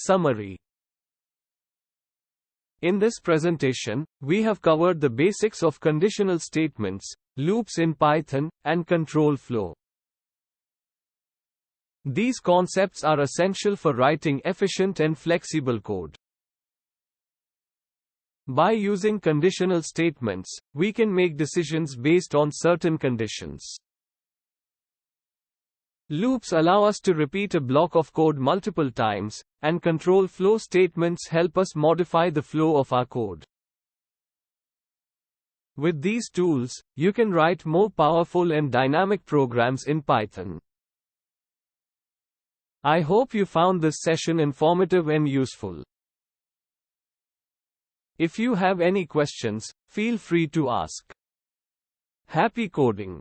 Summary. In this presentation, we have covered the basics of conditional statements, loops in Python, and control flow. These concepts are essential for writing efficient and flexible code. By using conditional statements, we can make decisions based on certain conditions. Loops allow us to repeat a block of code multiple times, and control flow statements help us modify the flow of our code. With these tools, you can write more powerful and dynamic programs in Python. I hope you found this session informative and useful. If you have any questions, feel free to ask. Happy coding!